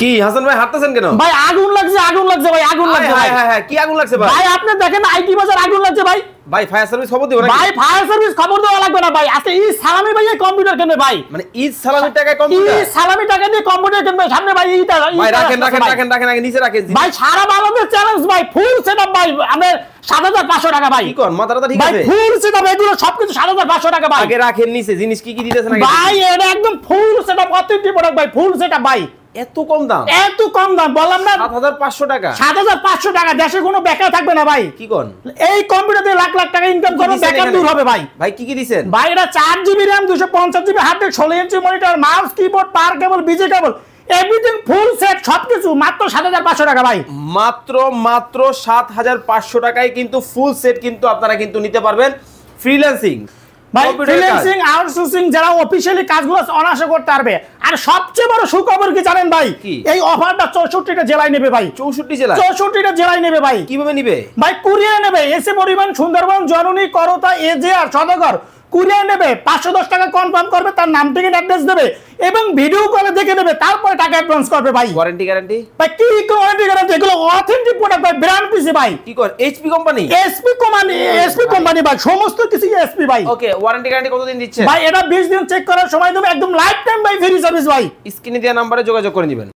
কি হাসান ভাই হাঁটতেছেন কেন? ভাই আগুন লাগছে ভাই, আগুন লাগছে ভাই। হ্যাঁ কি আগুন লাগছে ভাই? ভাই আপনি দেখেন আইটি বাজার আগুন লাগছে ভাই। ভাই ফায়ার সার্ভিস খবর দিও নাকি? ভাই ফায়ার সার্ভিস খবর দেওয়া লাগবে না ভাই, আজকে ঈদ সালামি ভাই কম্পিউটার কিনবে ভাই। মানে ঈদ সালামির টাকায় কম্পিউটার? ঈদ সালামি টাকা দিয়ে কম্পিউটার কিনবে সামনে ভাই। ঈদ ভাই রাখেন আগে নিচে রাখেন ভাই। সারা বাংলাদেশ চ্যালেঞ্জ ভাই, ফুল সেটআপ ভাই। আমরা ৭৫০০ টাকা ভাই। কি কোন মাথাটা ঠিক ভাই আছে ফুল সেটআপ এগুলো সবকিছু ৭৫০০ টাকা ভাই। আগে রাখেন নিচে জিনিস কি দিতেছেন আগে ভাই এটা একদম ফুল সেটআপ অথেন্টিক প্রোডাক্ট ভাই, ফুল সেটআপ ভাই। এত কম দাম? এত কম দাম বললাম না ৭৫০০ টাকা। ৭৫০০ টাকা, দেশে কোনো বেকার থাকবে না ভাই। কি কোন এই কম্পিউটার দিয়ে লাখ লাখ টাকা ইনকাম করবে, বেকার দূর হবে ভাই। ভাই কি দিছেন ভাই এটা ৪GB RAM ২৫০GB hard disk ১৬ inch monitor mouse keyboard power cable বিজি কেবল এভরিথিং ফুল সেট সবকিছু মাত্র ৭৫০০ টাকা ভাই। মাত্র ৭৫০০ টাকায় কিন্তু ফুল সেট কিন্তু আপনারা কিন্তু নিতে পারবেন। ফ্রিল্যান্সিং ভাই ফ্রিল্যান্সিং আউটসোর্সিং যারা অফিশিয়ালি কাজগুলো অনায়াসে করতে পারবে। আর সবচেয়ে বড় সুখবর কি জানেন ভাই? এই অফারটা ৬৪টা জেলায় নেবে ভাই। ৬৪টা জেলায় নেবে ভাই। কিভাবে নেবে ভাই? কুরিয়ার নেবে। এসে পরিমাণ সুন্দরবন জননী করতা এজে আর সদাগর কুরিয়ার নেবে। ৫১০ টাকা কনফার্ম করবে, তার নাম থেকে অ্যাড্রেস দেবে এবং ভিডিও কলে দেখে নেবে, তারপরে টাকা অ্যাডভান্স করবে ভাই। Warranty guarantee? ভাই কি ওয়ারেন্টি গ্যারান্টি? এগুলো অথেন্টিক প্রোডাক্ট ভাই, ব্র্যান্ড পিসি ভাই। কি কর এইচপি কোম্পানি? এসপি কোম্পানি ভাই, সমস্ত কিছু এসপি ভাই। ওকে ওয়ারেন্টি গ্যারান্টি কতদিন দিচ্ছে ভাই? এটা 20 দিন চেক করার সময় দেবে, একদম লাইফ টাইম ভাই, ফ্রি সার্ভিস ভাই। স্ক্রিনে দেওয়া নম্বরে যোগাযোগ করে নেবেন।